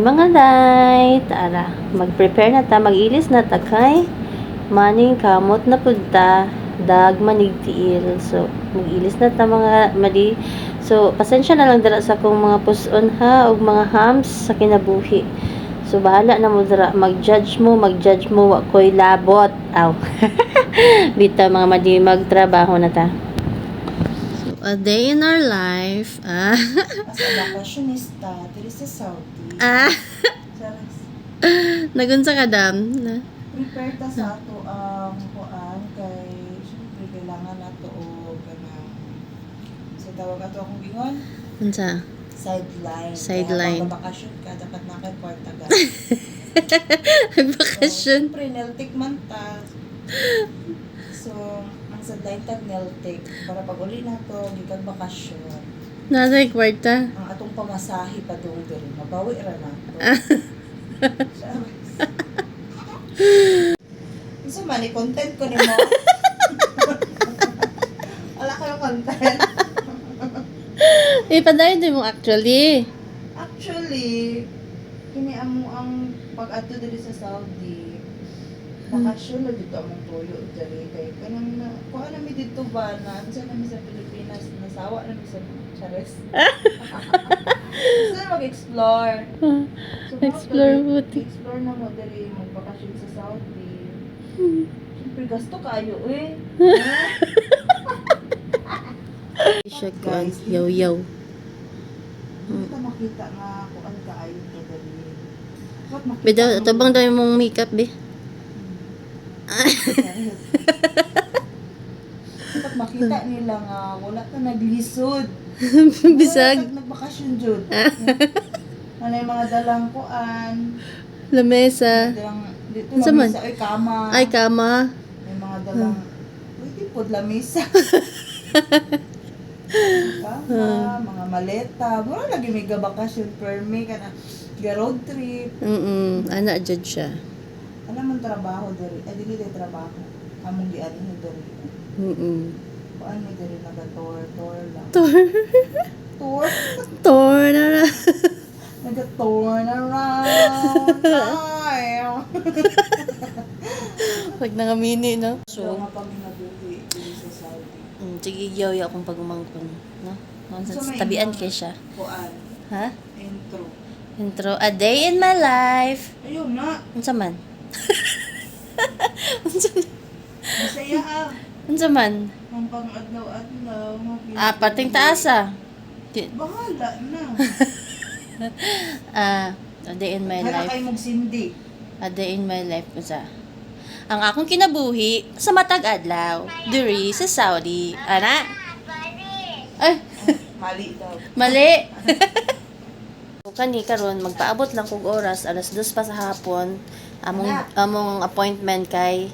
mga day, tara, mag-prepare na ta, mag-ilis na ta kay maning kamot na punta, dag manigtiil. So, mag-ilis na ta mga madi. So, pasensya na lang dara sa kong mga puson ha, o mga hams sa kinabuhi. So, bahala na mo dara, mag-judge mo, wa ko'y labot. Aw. Bita mga madi, magtrabaho na ta. So, a day in our life. As a vacationista, diri sa Saudi. Charas. Nagunsa ka dam? Prepare ta sa ato ang kuan kay syempre kailangan nato og kanang sa tawag ato akong gingon Unsa? sideline. Sideline. Kaya pag bakasyon ka dapat na kay kwarta ga. Bakasyon. Syempre neltik man ta. So, ang sideline tag neltik para pag uli nato gikan bakasyon. Nasa'y kwarta. Ang atong pamasahe pa doon diri mabawi ra nato. So man, content ko nimo. Wala kayo content. Padayon din mo actually. Actually, kini amo ang pag-adto diri sa Saudi. Bakasyon na dito among tuyo diri kay kanang na kuha na mi dito ba na sa nami sa Pilipinas nasawa na mi sa Chares. Gusto mag-explore. So, Explore buti. Explore na mo diri magbakasyon sa Saudi. Siyempre gasto kayo eh. Siya kuan, yaw-yaw. Kita makita nga kuan kaayo to diri. Dapat makita Bida, mo- tabang tayo mong makeup be. Dapat makita nila nga wala ka naglisod. Bisag. Wala ka nagbakasyon jud. Ano yung mga dalang kuan. Lamesa. Dito Unsa man? lamesa ay kama. Ay, kama. May mga dalang pwede pod lamesa. Kama, mga maleta. Wala lagi may gabakasyon per me kana ga road trip. Ana jud siya. Alam mong trabaho diri. Ay dili day trabaho. Among gian ni diri. Kuan ni diri naga-tour lang. Tour. Tornara. Naga-tour around. Ay. Pag nangamini, no? So, So, nga pag nabuhi diri sa Saudi. sige, yaw-yaw akong pagumangkon. No? So, may Tabian ibang kay siya. Kuan. Ha? Intro. Intro. A day in my life. Ayun na. Unsa man? Masaya ah. Unsa man? Ang pang-adlaw-adlaw. Pating taasa. Bahala na. A day in my Hala life. kayo magsindi. A day in my life. Unsa? Ang akong kinabuhi sa matag adlaw diri sa Saudi. Ana? Ay, Mali daw. mali. Kani karon magpaabot lang kog oras alas 2 pa sa hapon. Among appointment kay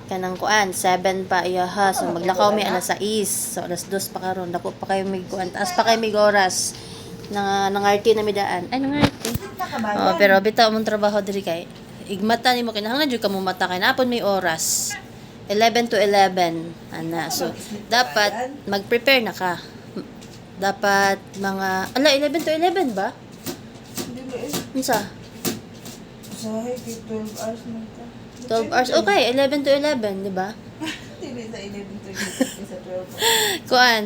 kanang kuan 7 pa iya ha. So maglakaw mi alas 6. So alas 2 pa karon dako pa kayo mig kuan. Taas pa kayo mig oras. Nangarte na mi daan. Ay nangarte. Nakabayan. Pero bitaw mong trabaho diri kay igmata nimo kinahanglan jud ka mo mata kay napon may oras. 11 to 11 ana. So dapat mag-prepare na ka. Dapat mga 11 to 11 ba? Hindi ba eh. Unsa? Sahay kay 12 hours man ka. 12 hours. Okay, 11 to 11, di ba? Hindi sa 11 to 11 sa 12 hours. Kuan.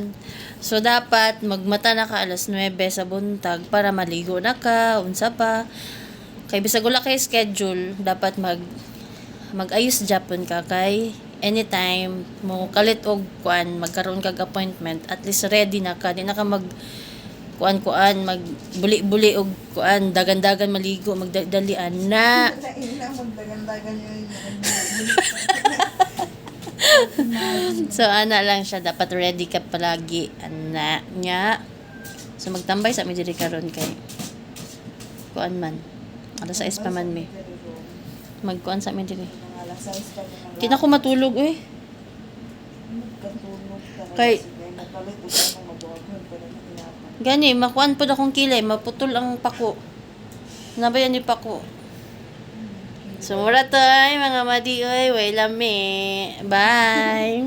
So dapat magmata na ka alas 9 sa buntag para maligo na ka, unsa pa. Kay bisag wala kay schedule, dapat mag-ayos Japon ka kay anytime mo kalit og kuan magkaroon kag appointment, at least ready na ka, di na ka mag kuan magbuli-buli og kuan dagan-dagan maligo magdalian na. Naina magdagan-dagan yun. So ana lang siya, dapat ready ka palagi ana nya. So magtambay sa mi diri karon kay kuan man alas 6 pa man mi magkuan sa mi diri. Mga alas 6 pa naman. Di na ko matulog Katulog talaga. Kay- Sige, nagpalit ko siya ng mabuhaghon pero nakilatan. gani makuan pod akong kilay, maputol ang pako. Nabayan ni pako. So mura to ay mga madi oy, way lami. Bye.